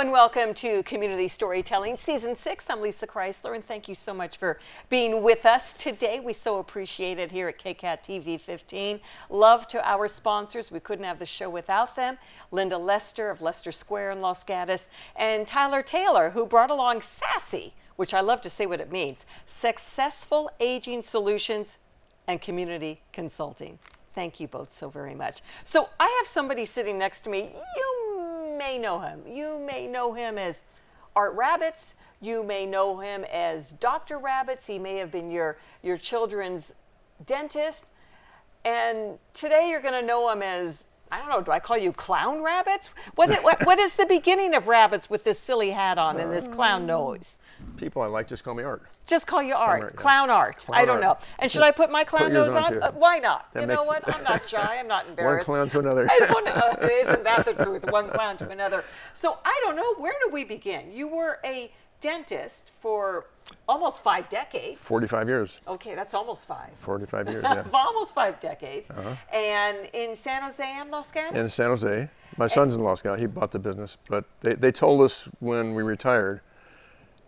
and welcome to Community Storytelling Season 6. I'm Lissa Kreisler, and thank you so much for being with us today. We so appreciate it here at KCAT TV 15. Love to our sponsors. We couldn't have the show without them. Linda Lester of Lester Square in Los Gatos, and Tyler Taylor, who brought along SASSY, which I love to say what it means, Successful Aging Solutions and Community Consulting. Thank you both so very much. So I have somebody sitting next to me. You may know him. You may know him as Art Rabitz. You may know him as Dr. Rabitz. He may have been your children's dentist. And today you're going to know him as, I don't know, do I call you Clown Rabitz? What is the beginning of Rabitz with this silly hat on and this clown nose? People I like just call me Art. Just call you Art. Yeah. Clown Art. Clown I don't know. Art. And should I put my clown nose on? Why not? That You know what? I'm not shy. I'm not One embarrassed. clown to another. I don't know. Isn't that the truth? One clown to another. So I don't know. Where do we begin? You were a dentist for almost 5 decades. 45 years. Okay, that's almost 5. 45 years, yeah. Almost 5 decades. And in San Jose and Los Gatos? In San Jose. My son's in Los Gatos. He bought the business. But they told us when we retired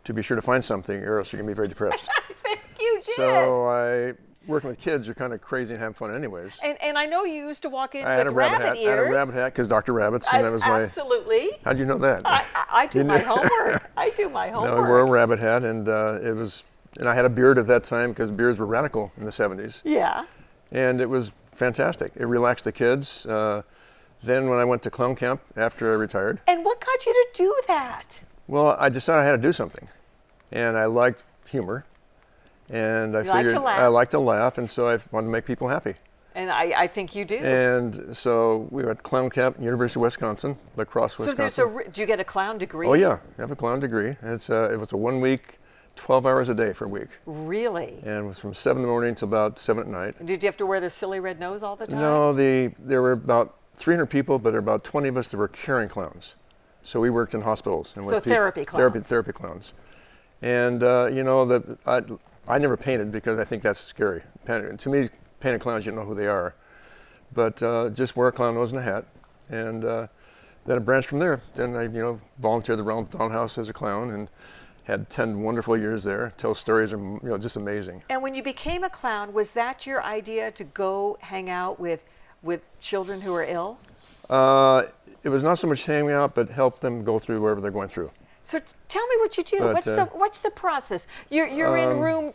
to be sure to find something or else you're going to be very depressed. I think you did. So working with kids, you're kind of crazy and having fun anyways. And I know you used to walk in I had with a rabbit hat. ears. I had a rabbit hat because Dr. Rabbit's, and that was my... Absolutely. How'd you know that? I do my homework. I do my homework. No, I wore a rabbit hat, and and I had a beard at that time because beards were radical in the 70s. Yeah. And it was fantastic. It relaxed the kids. Then when I went to clown camp after I retired. And what got you to do that? Well, I decided I had to do something. And I liked humor. And I figured I like to laugh, and so I wanted to make people happy. And I think you do. And so we were at clown camp, University of Wisconsin, La Crosse, Wisconsin. So do you get a clown degree? Oh yeah, I have a clown degree. It was a 1 week, 12 hours a day for a week. Really? And it was from 7 in the morning till about 7 at night. Did you have to wear the silly red nose all the time? No, there were about 300 people, but there were about 20 of us that were caring clowns. So we worked in hospitals. And so therapy clowns. Therapy clowns. And I never painted because I think that's scary. To me, painted clowns, you don't know who they are. But just wear a clown nose and a hat. And then it branched from there. Then I, volunteered at the Ronald McDonald House as a clown and had 10 wonderful years there. Tell stories are, just amazing. And when you became a clown, was that your idea to go hang out with children who are ill? It was not so much hanging out, but help them go through whatever they're going through. So tell me what you do. What's the process? You're in room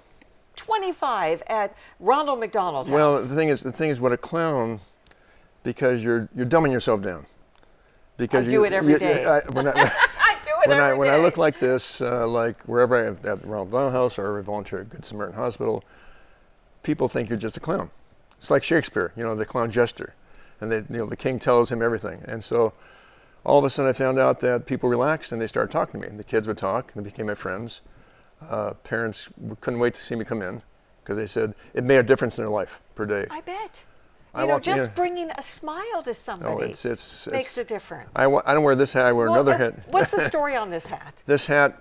25 at Ronald McDonald House. Well, the thing is, what a clown, because you're dumbing yourself down. Because I do it every day. I do it every day. When I look like this, like wherever I am at Ronald McDonald House or I volunteer at Good Samaritan Hospital, people think you're just a clown. It's like Shakespeare, the clown jester, and the king tells him everything. And so, all of a sudden, I found out that people relaxed and they started talking to me. And the kids would talk, and they became my friends. Parents couldn't wait to see me come in because they said it made a difference in their life per day. I bet. Just bringing a smile to somebody makes a difference. I don't wear this hat. I wear another hat. What's the story on this hat? This hat,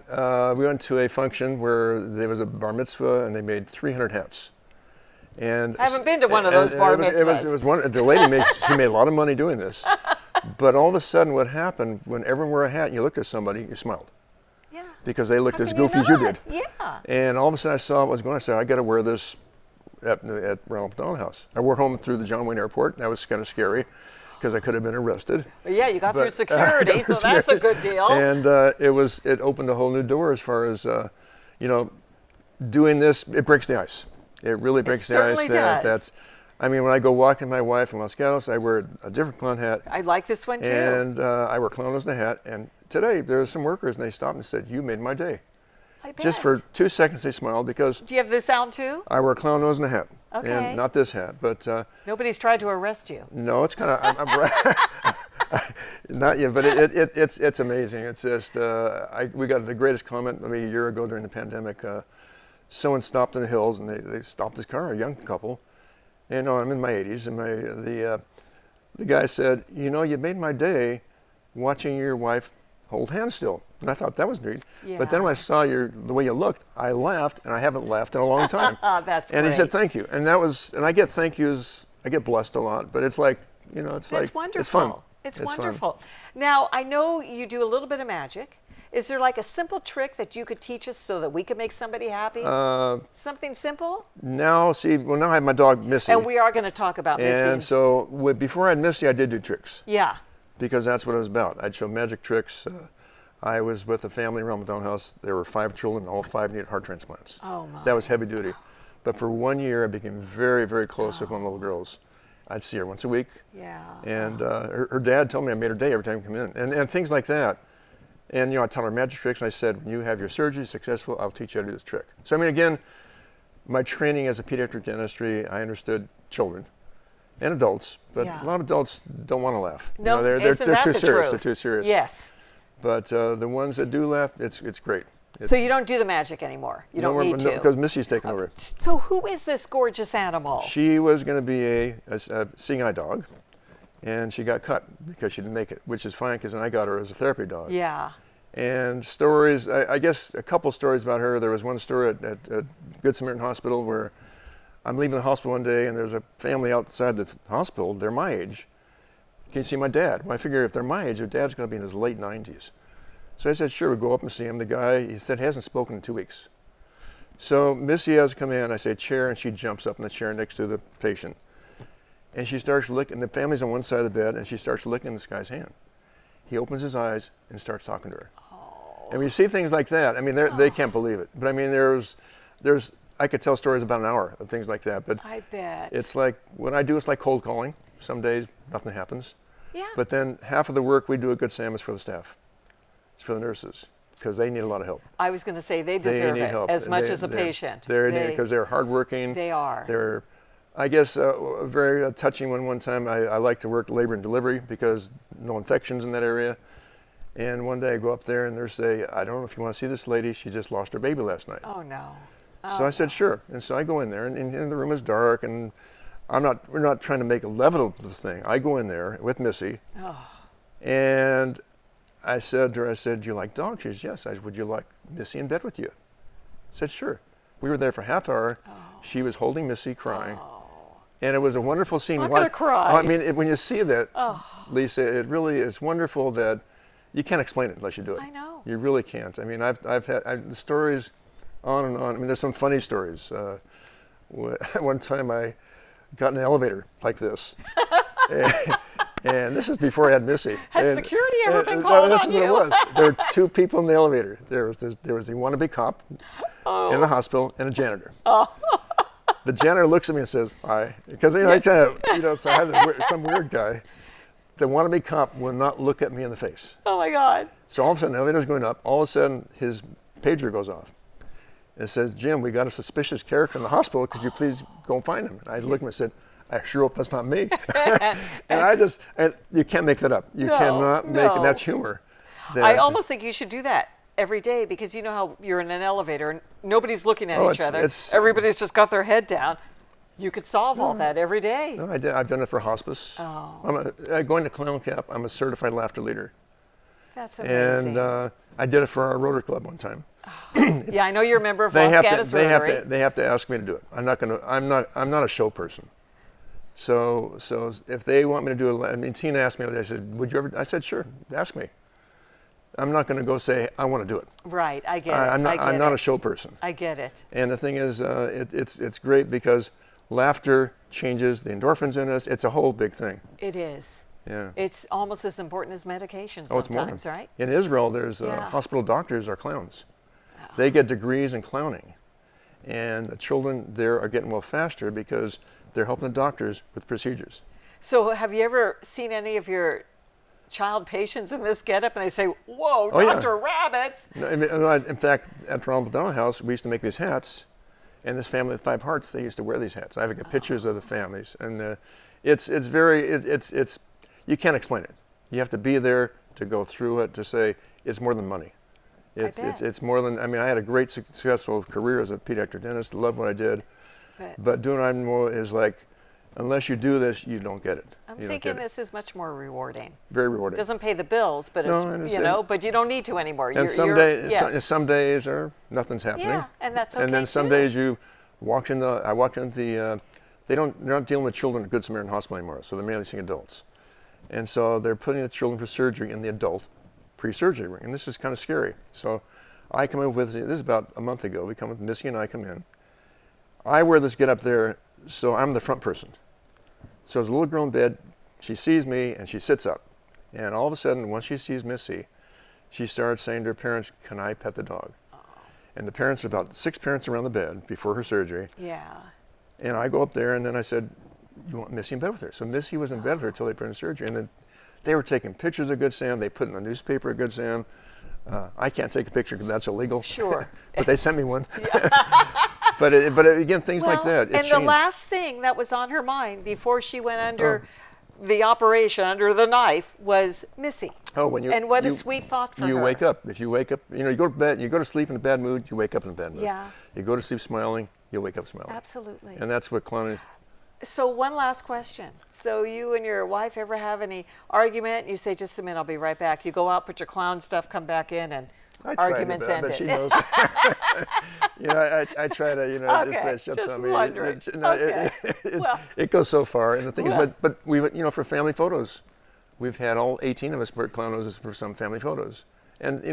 we went to a function where there was a bar mitzvah, and they made 300 hats. And I haven't been to one of those bar mitzvahs. It was one. The lady she made a lot of money doing this. But all of a sudden, what happened when everyone wore a hat and you looked at somebody, you smiled. Yeah. Because they looked as goofy as you did. Yeah. And all of a sudden, I saw what was going on. I said, I got to wear this at Ronald McDonald House. I wore home through the John Wayne Airport. That was kind of scary because I could have been arrested. But yeah, you got through security, so that's a good deal. And it opened a whole new door as far as doing this. It breaks the ice. It really breaks the ice. It certainly does. When I go walking with my wife in Los Gatos, I wear a different clown hat. I like this one too. And I wear clown nose and a hat. And today, there were some workers, and they stopped and said, "You made my day." I bet. Just for 2 seconds, they smiled because. Do you have this sound too? I wear a clown nose and a hat. Okay. And not this hat, but. Nobody's tried to arrest you. No, it's kind of. Not yet, but it's amazing. It's just we got the greatest comment maybe a year ago during the pandemic. Someone stopped in the hills and they stopped his car, a young couple. And I'm in my 80s, and the guy said, "You made my day watching your wife hold hands still." And I thought that was neat. Yeah. But then when I saw the way you looked, I laughed, and I haven't laughed in a long time. That's and great. he said, "Thank you." And I get thank yous. I get blessed a lot, but it's like, That's like wonderful. it's fun. It's fun. wonderful. Now, I know you do a little bit of magic. Is there like a simple trick that you could teach us so that we could make somebody happy? Something simple? Now I have my dog Missy. And we are going to talk about Missy. And so before I had Missy, I did do tricks. Yeah. Because that's what it was about. I'd show magic tricks. I was with a family around McDonald House. There were 5 children, all 5 needed heart transplants. Oh, my. That was heavy duty. But for 1 year, I became very, very close with one of the little girls. I'd see her once a week. Yeah. And her dad told me I made her day every time I come in. And things like that. And, I'd tell her magic tricks, and I said, when you have your surgery successful, I'll teach you how to do this trick. So, again, my training as a pediatric dentistry, I understood children and adults, but a lot of adults don't want to laugh. No, they're too serious. They're too serious. Yes. But the ones that do laugh, it's great. So you don't do the magic anymore? You don't need to? Because Missy's taken over. So who is this gorgeous animal? She was going to be a seeing eye dog, and she got cut because she didn't make it, which is fine because then I got her as a therapy dog. Yeah. And stories, I guess a couple stories about her. There was one story at Good Samaritan Hospital where I'm leaving the hospital one day and there's a family outside the hospital. They're my age. Can you see my dad? Well, I figure if they're my age, their dad's going to be in his late 90s. So I said, sure, we'll go up and see him. The guy, he said, hasn't spoken in 2 weeks. So Missy has come in, I say chair, and she jumps up in the chair next to the patient. And she starts licking, the family's on one side of the bed, and she starts licking this guy's hand. He opens his eyes and starts talking to her. Oh. And when you see things like that, they can't believe it. But there's I could tell stories about an hour of things like that. But I bet. it's like, what I do is like cold calling. Some days nothing happens. Yeah. But then half of the work we do at Good Sam is for the staff. It's for the nurses, because they need a lot of help. I was going to say they deserve need it help. as much as a patient. Because they're hardworking. They are. They're, I guess, a very touching one time. I like to work labor and delivery because no infections in that area. And one day I go up there and they say, I don't know if you want to see this lady. She just lost her baby last night. Oh, no. So I said, sure. And so I go in there, and the room is dark, and we're not trying to make a level of this thing. I go in there with Missy, and I said to her, do you like dogs? She says, yes. I said, would you like Missy in bed with you? I said, sure. We were there for half an hour. She was holding Missy, crying. And it was a wonderful scene. I'm going to cry. When you see that, Lisa, it really is wonderful that you can't explain it unless you do it. I know. You really can't. I've had the stories on and on. There's some funny stories. One time I got in an elevator like this. And this is before I had Missy. Has security ever been called this on is what you? it was. There were 2 people in the elevator. There was the wannabe cop in the hospital and a janitor. The janitor looks at me and says, hi. Because I kind of, so I had some weird guy. The wannabe cop will not look at me in the face. Oh, my God. So all of a sudden, the elevator's going up. All of a sudden, his pager goes off. It says, Jim, we got a suspicious character in the hospital. Could you please go and find him? And I looked at him and said, I sure hope that's not me. And you can't make that up. You cannot make it. That's humor. I almost think you should do that every day because you know how you're in an elevator and nobody's looking at each other. Everybody's just got their head down. You could solve all that every day. No, I've done it for hospce. Going to Clown Cap, I'm a certified laughter leader. That's amazing. And I did it for our Rotary Club one time. Yeah, I know you're a member of Los Gatos Rotary. They have to ask me to do it. I'm not a show person. So if they want me to do it, Tina asked me, I said, would you ever? I said, sure, ask me. I'm not going to go say, I want to do it. Right, I get it. I'm not a show person. I get it. And the thing is, it's great because laughter changes the endorphins in us. It's a whole big thing. It is. Yeah. It's almost as important as medication it's more. sometimes, right? In Israel, there's hospital doctors are clowns. They get degrees in clowning. And the children there are getting well faster because they're helping the doctors with procedures. So have you ever seen any of your child patients in this getup and they say, whoa, Dr. Rabitz? In fact, at Ronald McDonald House, we used to make these hats. And this family with 5 hearts, they used to wear these hats. I've got pictures of the families. And it's you can't explain it. You have to be there to go through it, to say it's more than money. It's more than, I had a great successful career as a pediatric dentist, loved what I did. But doing what I know is like, unless you do this, you don't get it. I'm thinking this is much more rewarding. Very rewarding. It doesn't pay the bills, but it's, but you don't need to anymore. And some days nothing's happening. Yeah, and that's okay. And then some days I walk into they're not dealing with children at Good Samaritan Hospital anymore, so they're mainly seeing adults. And so they're putting the children for surgery in the adult pre-surgery ring. And this is kind of scary. So I come in with, this is about a month ago, we come with Missy and I come in. I wear this get up there, so I'm the front person. So there's a little girl in bed, she sees me and she sits up. And all of a sudden, once she sees Missy, she starts saying to her parents, "Can I pet the dog?" And the parents, about 6 parents around the bed before her surgery. Yeah. And I go up there and then I said, "You want Missy in bed with her?" So Missy was in bed with her until they put her in surgery. And then they were taking pictures of Good Sam. They put in the newspaper of Good Sam. I can't take a picture because that's illegal. Sure. But they sent me one. But again, things like that. And the last thing that was on her mind before she went under the operation, under the knife, was Missy. Oh, when you and what a sweet thought for her. You wake up. If you wake up, you go to bed, you go to sleep in a bad mood, you wake up in a bad mood. Yeah. You go to sleep smiling, you wake up smiling. Absolutely. And that's what clowning. So one last question. So you and your wife ever have any argument? You say, "Just a minute, I'll be right back." You go out, put your clown stuff, come back in, and arguments ended. But she knows. I try to, Okay, just just on me. wondering. Okay. It goes so far. And the thing is, but we, for family photos, we've had all 18 of us put clown noses for some family photos. And,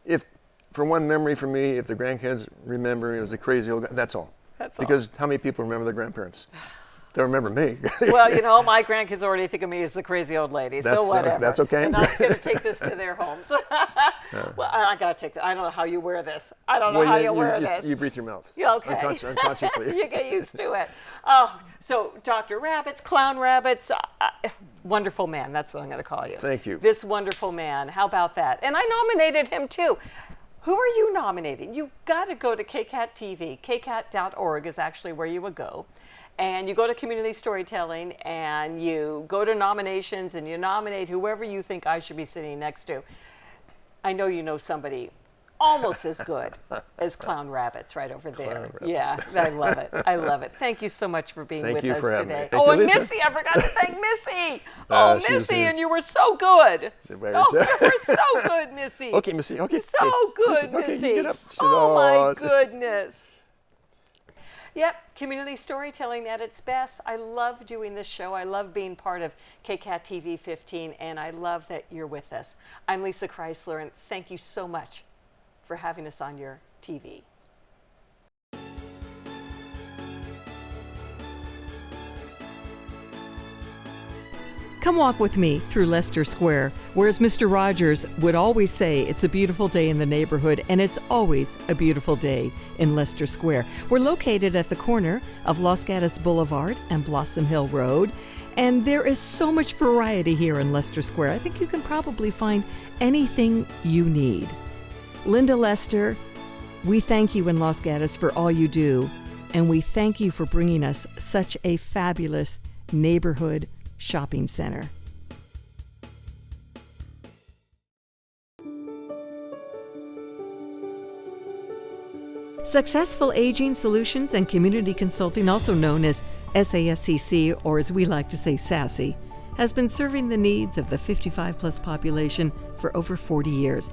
if, for one memory for me, if the grandkids remember me as a crazy old guy, that's all. That's because how many people remember their grandparents? They remember me. Well, my grandkids already think of me as the crazy old lady, so whatever. That's okay. And I'm going to take this to their homes. Well, I got to take that. I don't know how you wear this. I don't know how you wear this. You breathe your mouth. Yeah, okay. Unconsciously. You get used to it. Oh, so Dr. Rabitz, Clown Rabitz, wonderful man. That's what I'm going to call you. Thank you. This wonderful man. How about that? And I nominated him too. Who are you nominating? You got to go to KCAT TV. KCAT.org is actually where you would go. And you go to community storytelling and you go to nominations and you nominate whoever you think I should be sitting next to. I know you know somebody almost as good as Clown Rabitz right over there. Yeah, I love it. I love it. Thank you so much for being with us today. Oh, and Missy, I forgot to thank Missy. Missy, and you were so good. You were so good, Missy. Okay, Missy. Okay. So good, Missy. Okay, get up. Oh, my goodness. Yep, community storytelling at its best. I love doing this show. I love being part of KCAT TV 15, and I love that you're with us. I'm Lissa Kreisler, and thank you so much for having us on your TV. Come walk with me through Leicester Square, where, as Mr. Rogers would always say, it's a beautiful day in the neighborhood, and it's always a beautiful day in Leicester Square. We're located at the corner of Los Gatos Boulevard and Blossom Hill Road, and there is so much variety here in Leicester Square. I think you can probably find anything you need. Linda Lester, we thank you in Los Gatos for all you do, and we thank you for bringing us such a fabulous neighborhood shopping center. Successful Aging Solutions and Community Consulting, also known as SASCC, or as we like to say SASSY, has been serving the needs of the 55-plus population for over 40 years.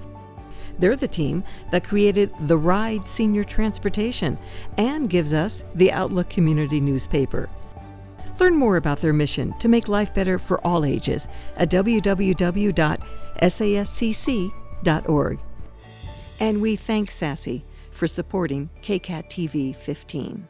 They're the team that created the Ride Senior Transportation and gives us the Outlook Community newspaper. Learn more about their mission to make life better for all ages at www.sascc.org. And we thank Sassy for supporting KCAT TV 15.